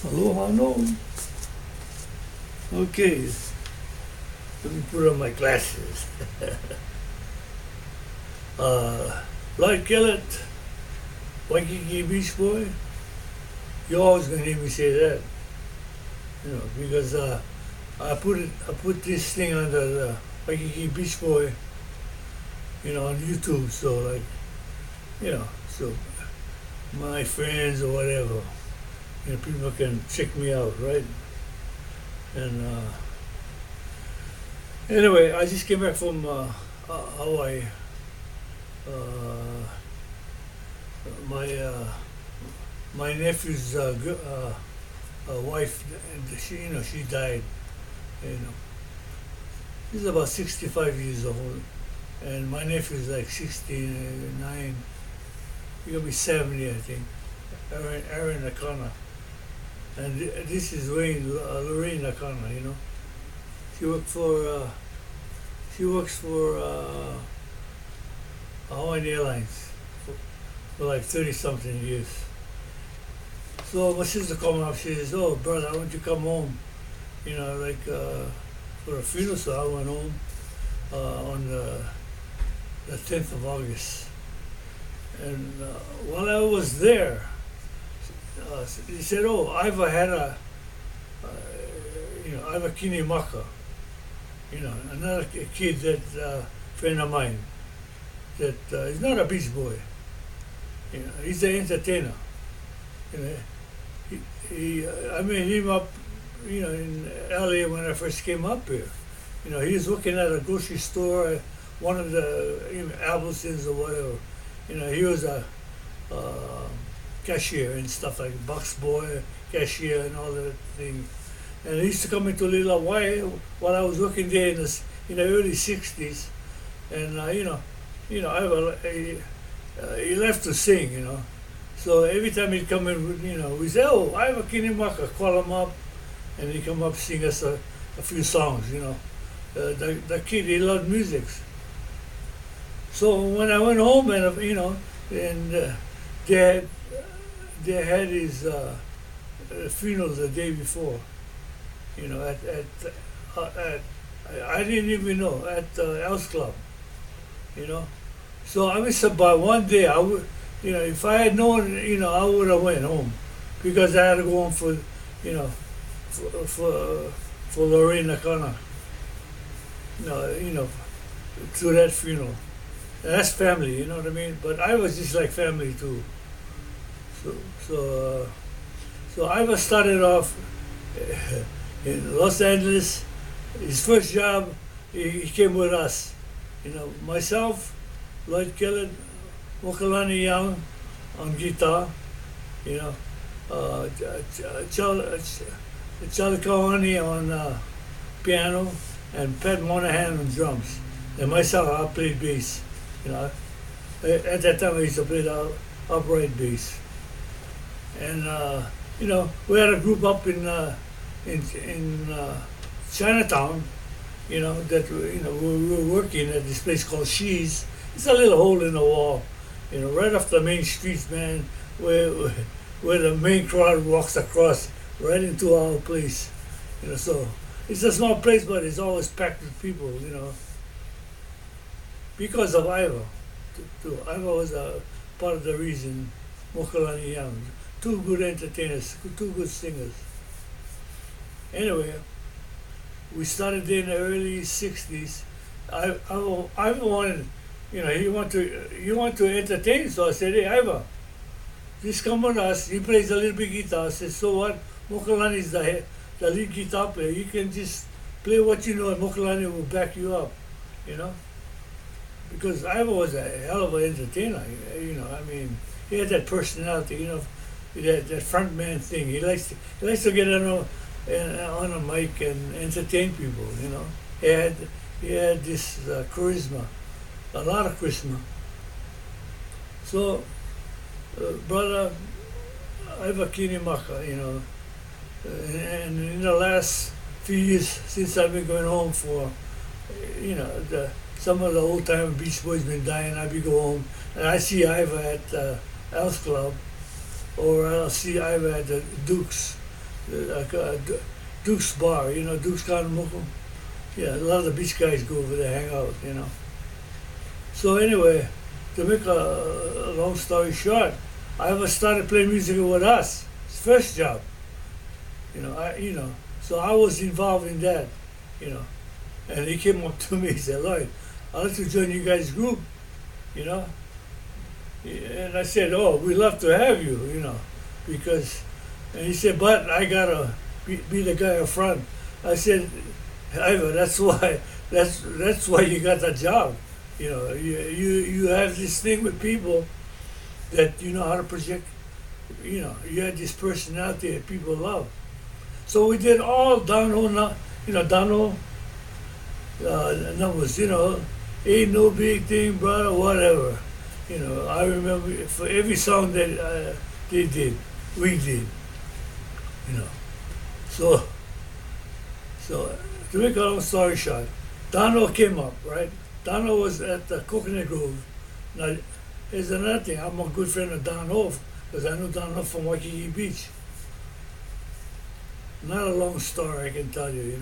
Aloha no. Okay, let me put on my glasses. Lloyd Kellett, Waikiki Beachboy. You're always gonna hear me say that, because I put this thing on the Waikiki Beachboy, on YouTube. So so my friends or whatever, people can check me out, right? And anyway, I just came back from Hawaii. My nephew's wife, she died. She's about 65 years old, and my nephew's like 69. He's gonna be 70, I think. Aaron Akana, and this is Lorraine Akana. She works for Hawaiian Airlines for like 30-something years. So my sister called me up. She says, "Oh, brother, I want you to come home, for a funeral." So I went home on the 10th of August. And while I was there, he said, "Oh, I've had Iva Kinimaka, another kid that friend of mine that is not a beach boy. He's an entertainer. I met him up, in LA when I first came up here. He was working at a grocery store, one of the Albertsons or whatever. He was a cashier and stuff like box boy, cashier, and all that thing. And he used to come into Little Hawaii while I was working there in the early '60s. And he left to sing, So every time he'd come in, we say, "Oh, I have a Kinimaka," call him up, and he'd come up sing us a few songs, The kid, he loved music. So when I went home and they had his funeral the day before, I didn't even know, at the Else Club, So I was by one day. I would, if I had known, I would have went home, because I had to go home for Lorraine Akana, to that funeral. And that's family, you know what I mean? But I was just like family too. So Iva started off in Los Angeles. His first job, he came with us. Myself, Lloyd Kellett, Mokalani Young on guitar, Charlie Kawani on piano, and Pat Monahan on drums. And myself, I played bass. At that time I used to play the upright bass. And we had a group up in Chinatown, that we were working at this place called She's. It's a little hole in the wall, right off the main streets, man, where the main crowd walks across right into our place. So it's a small place, but it's always packed with people, because of Iva. Too. Iva was a part of the reason. Mokalani Young, two good entertainers, two good singers. Anyway, we started there in the early '60s. Iva wanted, he want to entertain. So I said, "Hey, Iva, just come with us." He plays a little bit guitar. I said, "So what? Mokalani is the lead guitar player. You can just play what you know, and Mokalani will back you up." Because Iva was a hell of an entertainer. He had that personality. That front man thing. He likes to get on a mic and entertain people. He had this charisma, a lot of charisma. So, brother Iva Kinimaka, and in the last few years since I've been going home for, some of the old time Beach Boys been dying, I be go home and I see Iva at Else Club, or I'll see Iva at the Dukes, Duke's Bar, Duke's Kanamukum. Yeah, a lot of the beach guys go over there, hang out. So anyway, to make a long story short, I ever started playing music with us. His first job. So I was involved in that. And he came up to me, he said, Lloyd, I'd like to join you guys' group, you know. And I said, oh, we'd love to have you, because, and he said, but I gotta be the guy up front. I said, Ivor, that's why you got that job. You have this thing with people that you know how to project. You had this personality that people love. So we did all downhill, downhill numbers. Ain't no big thing, brother, whatever. I remember for every song that they did, we did. So to make a long story short, Dono came up, right? Dono was at the Coconut Grove. Now, here's another thing. I'm a good friend of Don Hoff because I know Don Hoff from Waikiki Beach. Not a long story, I can tell you,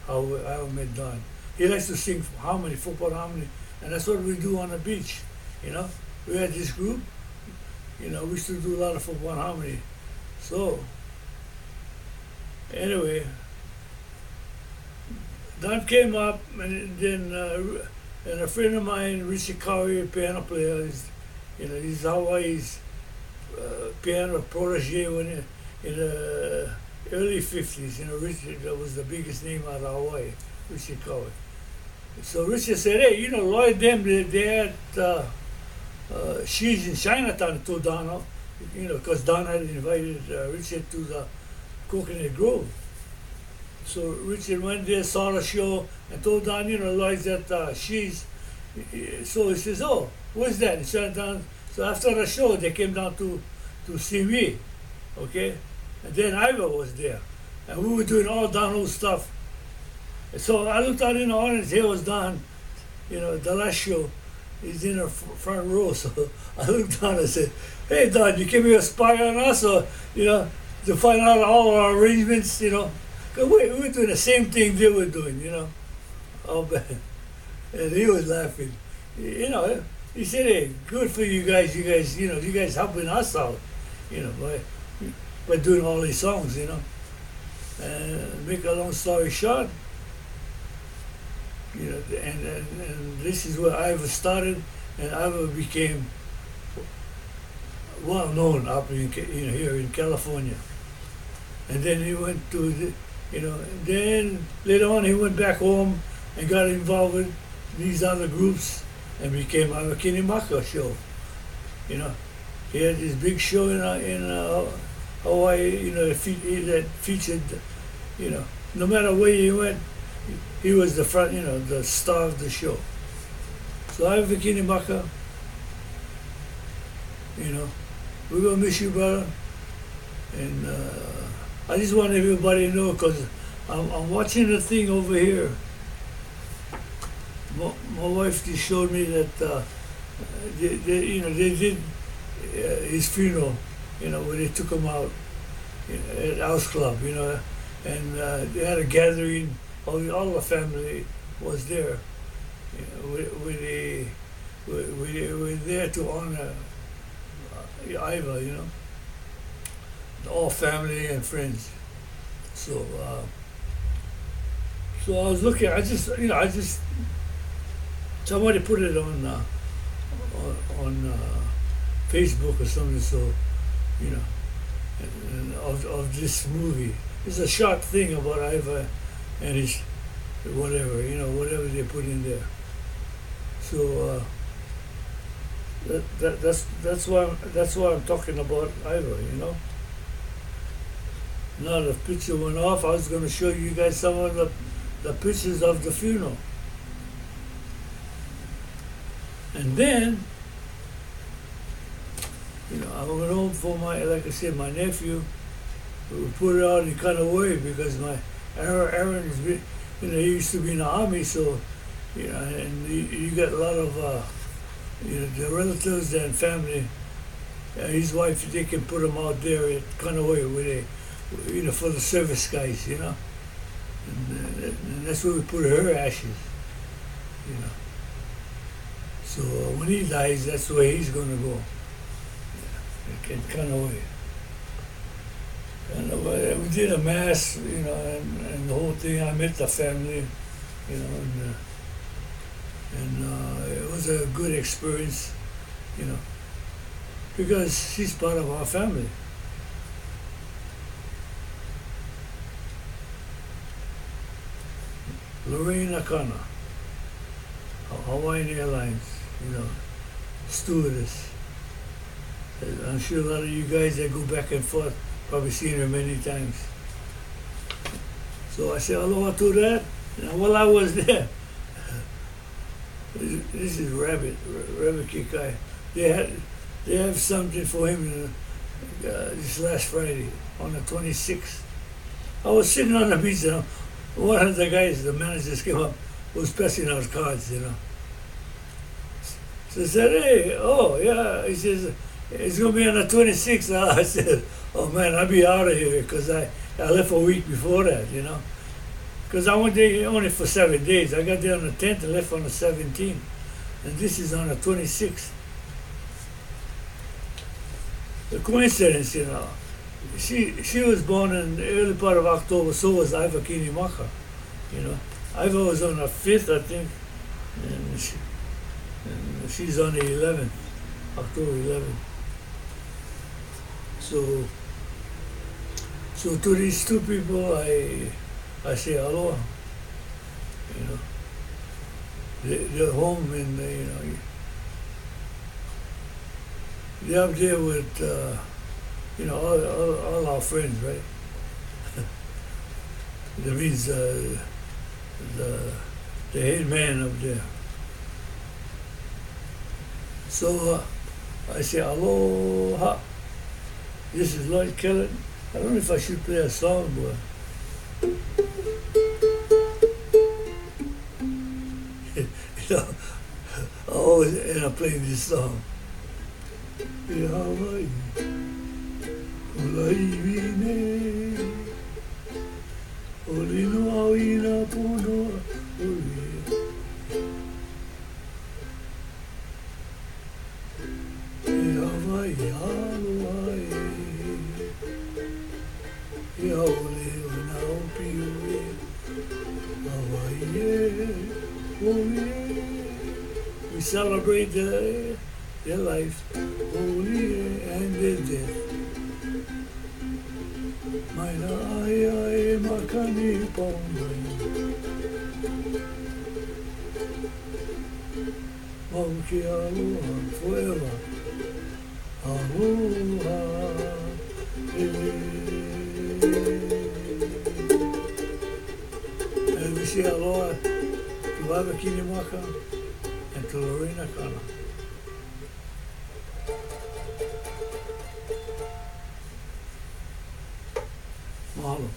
how I met Don. He likes to sing harmony, football harmony, and that's what we do on the beach, We had this group, we used to do a lot of football harmony. So, anyway, Don came up, and then and a friend of mine, Richie Cowie, a piano player, he's Hawaii's piano protege in the early 50s. Richie, that was the biggest name out of Hawaii, Richie Cowie. So Richie said, hey, Lloyd, they had she's in Chinatown to Don, because Don had invited Richard to the Coconut Grove. So Richard went there, saw the show, and told Don, Lloyd's at she's. So he says, oh, what's that? In Chinatown. So after the show, they came down to see me, okay? And then Ivor was there, and we were doing all downhill stuff. And so I looked out in the audience, here was Don, the last show. He's in the front row, so I looked down and said, hey, Don, you came here to spy on us, or, to find out all our arrangements, because we were doing the same thing they were doing, Oh, man. And he was laughing. He said, hey, good for you guys, you guys helping us out, by doing all these songs, And make a long story short, and this is where Ivor started, and Ivor became well known up in here in California. And then he went to then later on he went back home and got involved with these other groups and became Ivor Kinimaka show. He had this big show in Hawaii, that featured, no matter where he went, he was the front, the star of the show. So Ivor Kinimaka, we're gonna miss you, brother. And I just want everybody to know, because I'm watching the thing over here. My wife just showed me that they did his funeral, where they took him out at House Club, and they had a gathering. All the family was there. We were there to honor Ivor, all family and friends. So I was looking. I just somebody put it on Facebook or something. So and of this movie. It's a short thing about Ivor and his whatever, whatever they put in there. So that's why I'm talking about Ivor, Now the picture went off. I was going to show you guys some of the pictures of the funeral. And then, I went home for like I said, my nephew. We put it out in kind of way because my Aaron has been, he used to be in the army, so, and you got a lot of, the relatives and family. His wife, they can put him out there at Kanawai where for the service guys, and that's where we put her ashes, you know. So when he dies, that's where he's gonna go. In kind of way. And we did a mass, and the whole thing. I met the family, and it was a good experience, because she's part of our family. Lorraine Akana, Hawaiian Airlines, stewardess. I'm sure a lot of you guys that go back and forth probably seen her many times. So I said aloha to that, and while I was there, this is Rabbit Kikai. They have something for him this last Friday on the 26th. I was sitting on the beach, one of the guys, the managers came up, was passing out cards, So I said, hey, oh yeah, he says, it's going to be on the 26th. I said, oh man, I'll be out of here, because I left a week before that, Because I went there only for 7 days. I got there on the 10th and left on the 17th. And this is on the 26th. The coincidence, she was born in the early part of October, so was Iva Kinimaka, Iva was on the 5th, I think, and she's on the 11th, October 11th. So to these two people, I say aloha, They're home, and they're up there with all our friends, right? That means the head man up there. So I say aloha. This is Lloyd Kelly. I don't know if I should play a song, but I always end up playing this song. E Hawaii, Olai Vine, Olino Awina Punoa, Oli. E Hawaii, Hawaii, E Haole, Onaupi, Hawaii, Oli. We celebrate their life, holy and their death. Maina ai makani paunai, mauki aloha forever, aloha. And we say aloha to Waikiki Beachboy and to Lorraine Akana. Mahalo.